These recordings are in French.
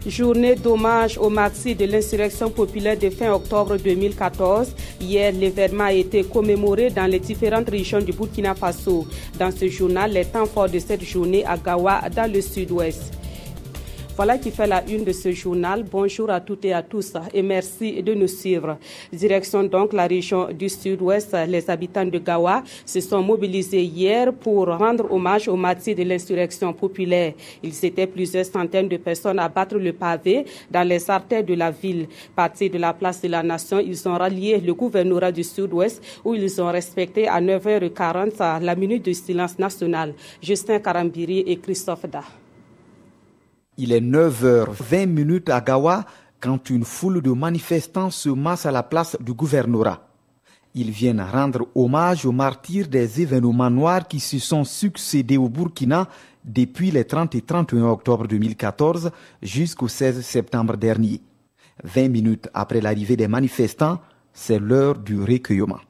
Journée d'hommage aux martyrs de l'insurrection populaire de fin octobre 2014. Hier, l'événement a été commémoré dans les différentes régions du Burkina Faso. Dans ce journal, les temps forts de cette journée à Gawa, dans le sud-ouest. Voilà qui fait la une de ce journal. Bonjour à toutes et à tous et merci de nous suivre. Direction donc la région du sud-ouest. Les habitants de Gawa se sont mobilisés hier pour rendre hommage aux martyrs de l'insurrection populaire. Ils étaient plusieurs centaines de personnes à battre le pavé dans les artères de la ville. Partis de la place de la Nation, ils ont rallié le gouvernorat du sud-ouest où ils ont respecté à 9h40 la minute de silence national. Justin Karambiri et Christophe Da. Il est 9h20 à Gawa quand une foule de manifestants se masse à la place du gouvernorat. Ils viennent rendre hommage aux martyrs des événements noirs qui se sont succédés au Burkina depuis les 30 et 31 octobre 2014 jusqu'au 16 septembre dernier. 20 minutes après l'arrivée des manifestants, c'est l'heure du recueillement.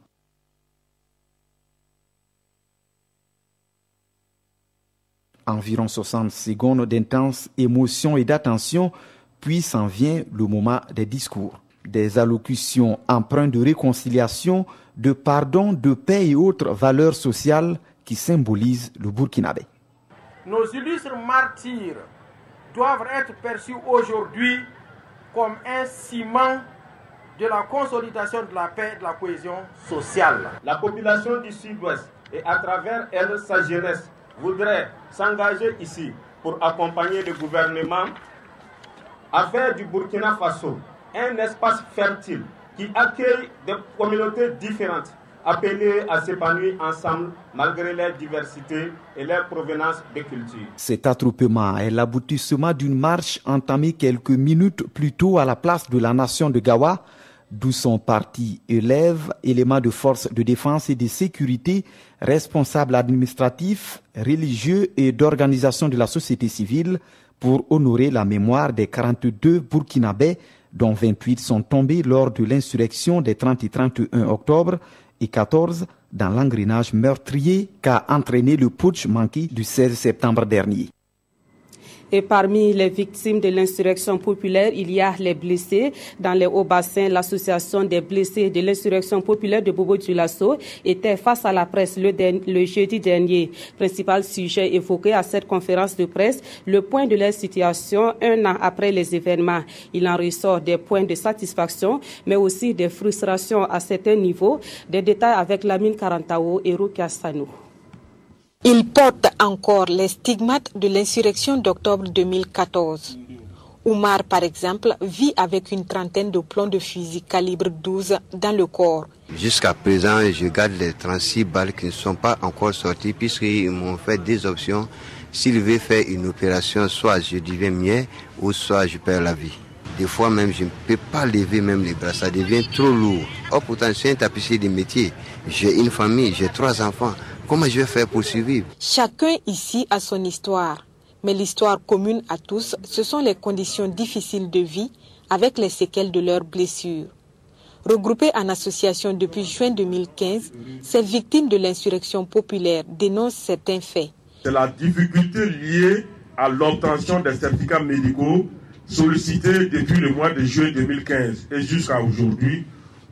Environ 60 secondes d'intense émotion et d'attention, puis s'en vient le moment des discours. Des allocutions empreintes de réconciliation, de pardon, de paix et autres valeurs sociales qui symbolisent le Burkinabé. Nos illustres martyrs doivent être perçus aujourd'hui comme un ciment de la consolidation de la paix et de la cohésion sociale. La population du Sud-Ouest et à travers elle sa jeunesse voudrait s'engager ici pour accompagner le gouvernement à faire du Burkina Faso un espace fertile qui accueille des communautés différentes appelées à s'épanouir ensemble malgré leur diversité et leur provenance de culture. Cet attroupement est l'aboutissement d'une marche entamée quelques minutes plus tôt à la place de la Nation de Gawa, d'où sont partis élèves, éléments de forces de défense et de sécurité, responsables administratifs, religieux et d'organisation de la société civile pour honorer la mémoire des 42 Burkinabés, dont 28 sont tombés lors de l'insurrection des 30 et 31 octobre et 14 dans l'engrenage meurtrier qu'a entraîné le putsch manqué du 16 septembre dernier. Et parmi les victimes de l'insurrection populaire, il y a les blessés. Dans les Hauts-Bassins, l'association des blessés de l'insurrection populaire de Bobo-Dioulasso était face à la presse le jeudi dernier. Principal sujet évoqué à cette conférence de presse, le point de leur situation un an après les événements. Il en ressort des points de satisfaction, mais aussi des frustrations à certains niveaux. Des détails avec Lamine Karantao et Rukia Sanou. Il porte encore les stigmates de l'insurrection d'octobre 2014. Oumar, par exemple, vit avec une trentaine de plombs de fusil calibre 12 dans le corps. Jusqu'à présent, je garde les 36 balles qui ne sont pas encore sorties puisqu'ils m'ont fait des options. S'il veut faire une opération, soit je deviens mieux ou soit je perds la vie. Des fois même, je ne peux pas lever même les bras, ça devient trop lourd. Oh, pourtant, je suis un tapissier de métier. J'ai une famille, j'ai 3 enfants. Comment je vais faire pour survivre? Chacun ici a son histoire. Mais l'histoire commune à tous, ce sont les conditions difficiles de vie avec les séquelles de leurs blessures. Regroupées en association depuis juin 2015, ces victimes de l'insurrection populaire dénoncent certains faits. C'est la difficulté liée à l'obtention des certificats médicaux sollicités depuis le mois de juin 2015 et jusqu'à aujourd'hui.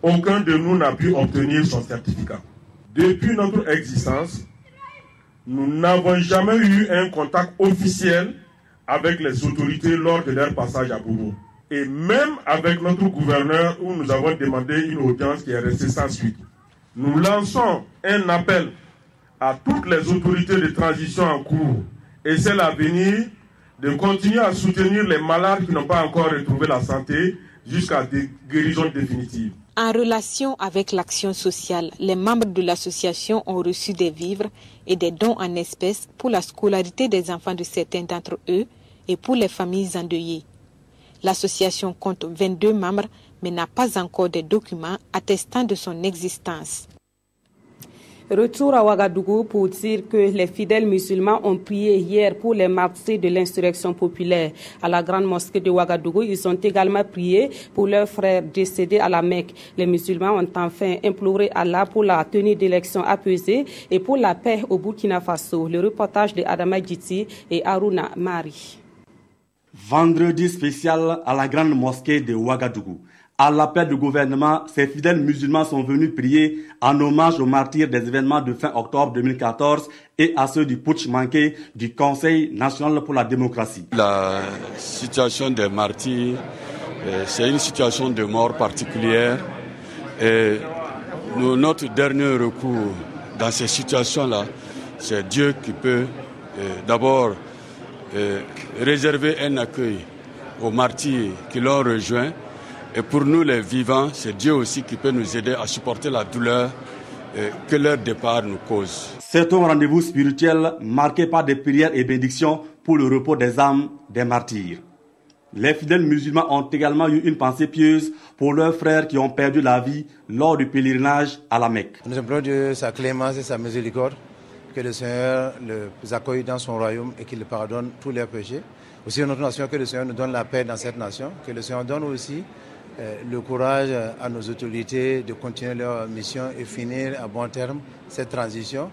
Aucun de nous n'a pu obtenir son certificat. Depuis notre existence, nous n'avons jamais eu un contact officiel avec les autorités lors de leur passage à Bobo. Et même avec notre gouverneur où nous avons demandé une audience qui est restée sans suite. Nous lançons un appel à toutes les autorités de transition en cours et celles à venir de continuer à soutenir les malades qui n'ont pas encore retrouvé la santé jusqu'à des guérisons définitives. En relation avec l'action sociale, les membres de l'association ont reçu des vivres et des dons en espèces pour la scolarité des enfants de certains d'entre eux et pour les familles endeuillées. L'association compte 22 membres mais n'a pas encore de documents attestant de son existence. Retour à Ouagadougou pour dire que les fidèles musulmans ont prié hier pour les martyrs de l'insurrection populaire. À la grande mosquée de Ouagadougou, ils ont également prié pour leurs frères décédés à la Mecque. Les musulmans ont enfin imploré Allah pour la tenue d'élections apaisées et pour la paix au Burkina Faso. Le reportage de Adama Djiti et Aruna Mari. Vendredi spécial à la grande mosquée de Ouagadougou. À l'appel du gouvernement, ces fidèles musulmans sont venus prier en hommage aux martyrs des événements de fin octobre 2014 et à ceux du putsch manqué du Conseil national pour la démocratie. La situation des martyrs, c'est une situation de mort particulière. Et notre dernier recours dans ces situations-là, c'est Dieu qui peut d'abord réserver un accueil aux martyrs qui l'ont rejoint. Et pour nous les vivants, c'est Dieu aussi qui peut nous aider à supporter la douleur que leur départ nous cause. C'est un rendez-vous spirituel marqué par des prières et bénédictions pour le repos des âmes des martyrs. Les fidèles musulmans ont également eu une pensée pieuse pour leurs frères qui ont perdu la vie lors du pèlerinage à la Mecque. Nous implorons Dieu sa clémence et sa miséricorde, que le Seigneur les accueille dans son royaume et qu'il pardonne tous leurs péchés. Aussi notre nation, que le Seigneur nous donne la paix dans cette nation, que le Seigneur donne aussi le courage à nos autorités de continuer leur mission et finir à bon terme cette transition.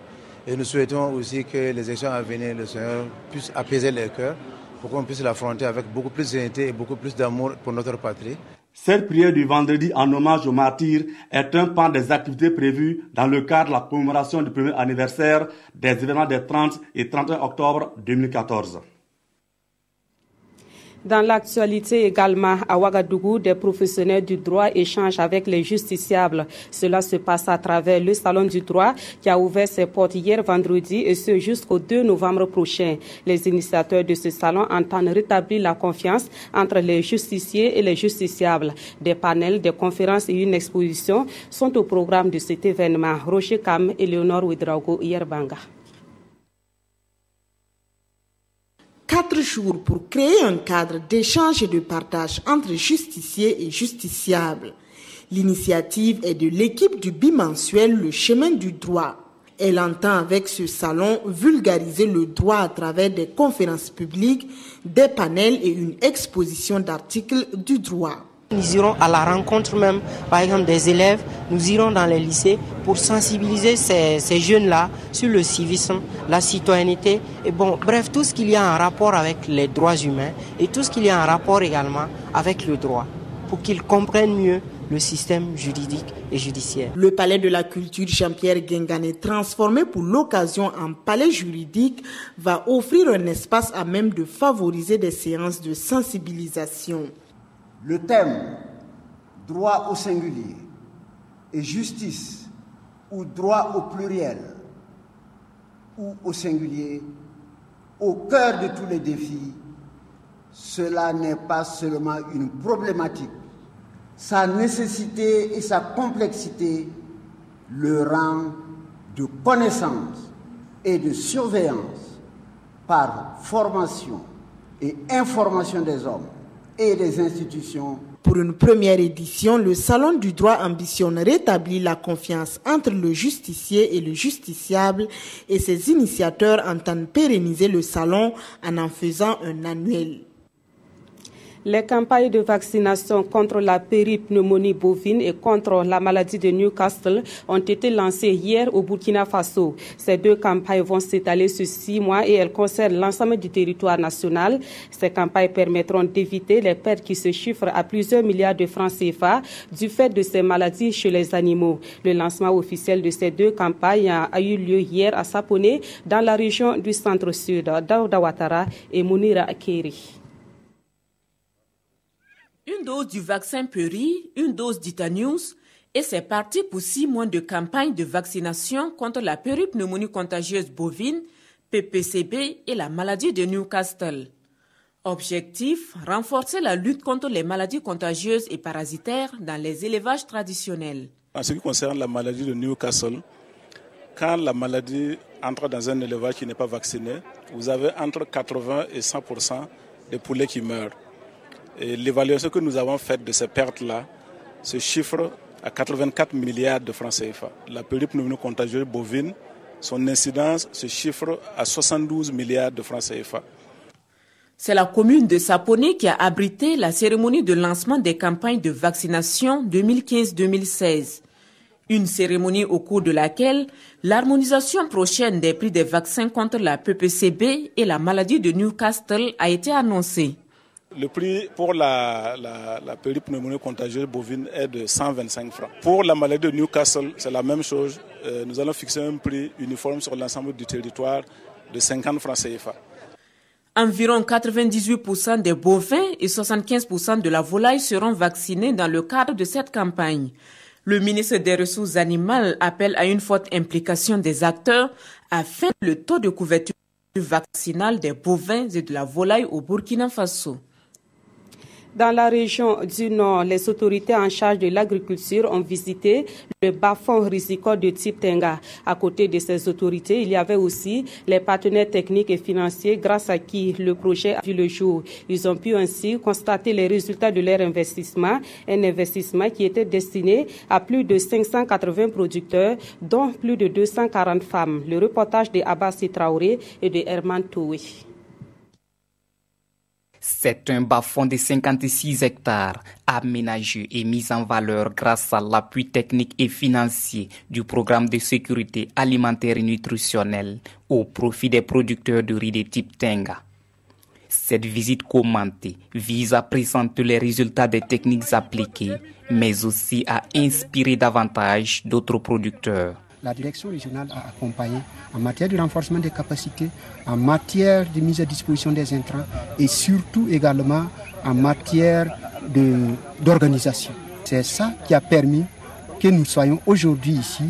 Et nous souhaitons aussi que les élections à venir, le Seigneur puisse apaiser les cœurs pour qu'on puisse l'affronter avec beaucoup plus de sérénité et beaucoup plus d'amour pour notre patrie. Cette prière du vendredi en hommage aux martyrs est un pan des activités prévues dans le cadre de la commémoration du premier anniversaire des événements des 30 et 31 octobre 2014. Dans l'actualité également, à Ouagadougou, des professionnels du droit échangent avec les justiciables. Cela se passe à travers le Salon du droit qui a ouvert ses portes hier vendredi et ce jusqu'au 2 novembre prochain. Les initiateurs de ce salon entendent rétablir la confiance entre les justiciers et les justiciables. Des panels, des conférences et une exposition sont au programme de cet événement. Roger Kam et Léonore Ouedraogo Yerbanga. 4 jours pour créer un cadre d'échange et de partage entre justiciers et justiciables. L'initiative est de l'équipe du bimensuel Le Chemin du droit. Elle entend avec ce salon vulgariser le droit à travers des conférences publiques, des panels et une exposition d'articles du droit. Nous irons à la rencontre même, par exemple, des élèves. Nous irons dans les lycées pour sensibiliser ces jeunes-là sur le civisme, la citoyenneté, et bref, tout ce qu'il y a en rapport avec les droits humains et tout ce qu'il y a en rapport également avec le droit, pour qu'ils comprennent mieux le système juridique et judiciaire. Le palais de la culture Jean-Pierre Guingané, transformé pour l'occasion en palais juridique, va offrir un espace à même de favoriser des séances de sensibilisation. Le thème « droit au singulier » et « justice » ou « droit au pluriel » ou au singulier, au cœur de tous les défis, cela n'est pas seulement une problématique. Sa nécessité et sa complexité le rend de connaissance et de surveillance par formation et information des hommes et des institutions. Pour une première édition, le Salon du droit ambitionne rétablir la confiance entre le justicier et le justiciable et ses initiateurs entendent pérenniser le salon en faisant un annuel. Les campagnes de vaccination contre la péripneumonie bovine et contre la maladie de Newcastle ont été lancées hier au Burkina Faso. Ces 2 campagnes vont s'étaler sur 6 mois et elles concernent l'ensemble du territoire national. Ces campagnes permettront d'éviter les pertes qui se chiffrent à plusieurs milliards de francs CFA du fait de ces maladies chez les animaux. Le lancement officiel de ces 2 campagnes a eu lieu hier à Saponé, dans la région du centre-sud. Daouda Ouattara et Mounira Akeri. Une dose du vaccin Peri, une dose d'Itanius, et c'est parti pour 6 mois de campagne de vaccination contre la péripneumonie contagieuse bovine, PPCB et la maladie de Newcastle. Objectif, renforcer la lutte contre les maladies contagieuses et parasitaires dans les élevages traditionnels. En ce qui concerne la maladie de Newcastle, quand la maladie entre dans un élevage qui n'est pas vacciné, vous avez entre 80 et 100% des poulets qui meurent. Et l'évaluation que nous avons faite de ces pertes-là se chiffre à 84 milliards de francs CFA. La péripneumonie contagieuse bovine, son incidence se chiffre à 72 milliards de francs CFA. C'est la commune de Saponi qui a abrité la cérémonie de lancement des campagnes de vaccination 2015-2016. Une cérémonie au cours de laquelle l'harmonisation prochaine des prix des vaccins contre la PPCB et la maladie de Newcastle a été annoncée. Le prix pour la péripneumonie contagieuse bovine est de 125 francs. Pour la maladie de Newcastle, c'est la même chose. Nous allons fixer un prix uniforme sur l'ensemble du territoire de 50 francs CFA. Environ 98% des bovins et 75% de la volaille seront vaccinés dans le cadre de cette campagne. Le ministre des Ressources animales appelle à une forte implication des acteurs afin que le taux de couverture vaccinale des bovins et de la volaille au Burkina Faso. Dans la région du Nord, les autorités en charge de l'agriculture ont visité le bas-fond risicole de type Tenga. À côté de ces autorités, il y avait aussi les partenaires techniques et financiers grâce à qui le projet a vu le jour. Ils ont pu ainsi constater les résultats de leur investissement, un investissement qui était destiné à plus de 580 producteurs, dont plus de 240 femmes. Le reportage de Abbassi Traoré et de Herman Toué. C'est un bas-fond de 56 hectares, aménagé et mis en valeur grâce à l'appui technique et financier du programme de sécurité alimentaire et nutritionnelle au profit des producteurs de riz de type Tenga. Cette visite commentée vise à présenter les résultats des techniques appliquées, mais aussi à inspirer davantage d'autres producteurs. La direction régionale a accompagné en matière de renforcement des capacités, en matière de mise à disposition des intrants et surtout également en matière d'organisation. C'est ça qui a permis que nous soyons aujourd'hui ici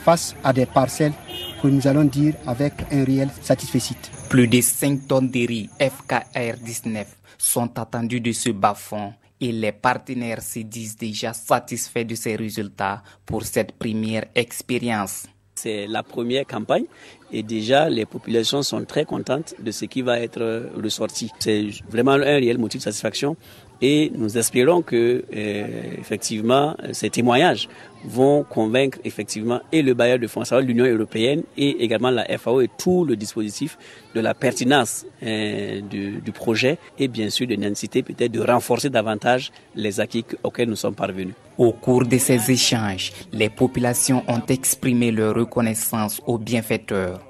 face à des parcelles que nous allons dire avec un réel satisfecit. Plus de 5 tonnes de riz FKR 19 sont attendues de ce bas-fond. Et les partenaires se disent déjà satisfaits de ces résultats pour cette première expérience. C'est la première campagne et déjà les populations sont très contentes de ce qui va être ressorti. C'est vraiment un réel motif de satisfaction et nous espérons que effectivement ces témoignages vont convaincre effectivement et le bailleur de fonds, l'Union européenne et également la FAO et tout le dispositif de la pertinence du projet et bien sûr de nécessité peut-être de renforcer davantage les acquis auxquels nous sommes parvenus. Au cours de ces échanges, les populations ont exprimé leur reconnaissance aux bienfaiteurs.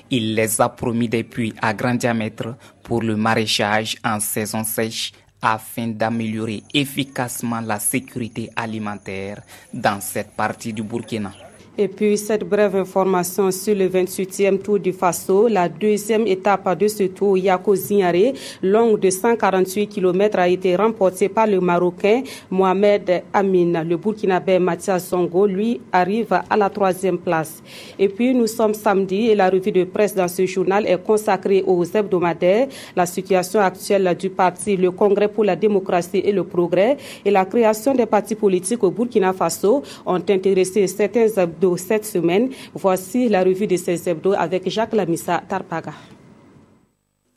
Il les a promis des puits à grand diamètre pour le maraîchage en saison sèche afin d'améliorer efficacement la sécurité alimentaire dans cette partie du Burkina. Et puis, cette brève information sur le 28e Tour du Faso, la deuxième étape de ce tour, Yako Zignare, longue de 148 km, a été remportée par le Marocain Mohamed Amin. Le Burkinabé Mathias Songo, lui, arrive à la 3e place. Et puis, nous sommes samedi et la revue de presse dans ce journal est consacrée aux hebdomadaires, la situation actuelle du parti, le Congrès pour la démocratie et le progrès et la création des partis politiques au Burkina Faso ont intéressé certains hebdos cette semaine. Voici la revue de ces hebdos avec Jacques Lamissa Tarpaga.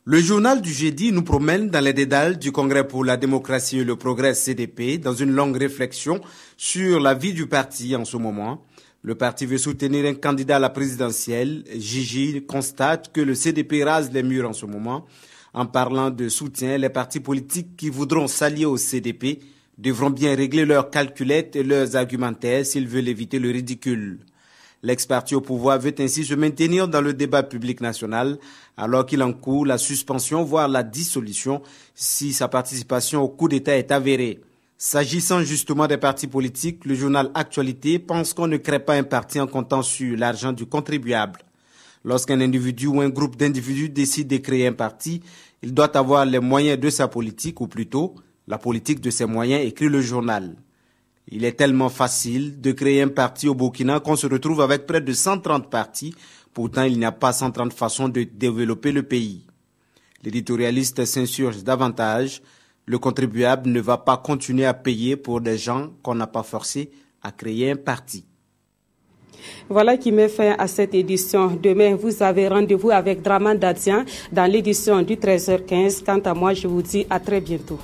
Le journal du jeudi nous promène dans les dédales du Congrès pour la démocratie et le progrès CDP dans une longue réflexion sur la vie du parti en ce moment. Le parti veut soutenir un candidat à la présidentielle. Gigi constate que le CDP rase les murs en ce moment. En parlant de soutien, les partis politiques qui voudront s'allier au CDP devront bien régler leurs calculettes et leurs argumentaires s'ils veulent éviter le ridicule. L'ex-parti au pouvoir veut ainsi se maintenir dans le débat public national alors qu'il encourt la suspension, voire la dissolution, si sa participation au coup d'État est avérée. S'agissant justement des partis politiques, le journal Actualité pense qu'on ne crée pas un parti en comptant sur l'argent du contribuable. Lorsqu'un individu ou un groupe d'individus décide de créer un parti, il doit avoir les moyens de sa politique, ou plutôt la politique de ses moyens, écrit le journal. Il est tellement facile de créer un parti au Burkina qu'on se retrouve avec près de 130 partis. Pourtant, il n'y a pas 130 façons de développer le pays. L'éditorialiste s'insurge davantage. Le contribuable ne va pas continuer à payer pour des gens qu'on n'a pas forcés à créer un parti. Voilà qui met fin à cette édition. Demain, vous avez rendez-vous avec Draman Dadian dans l'édition du 13h15. Quant à moi, je vous dis à très bientôt.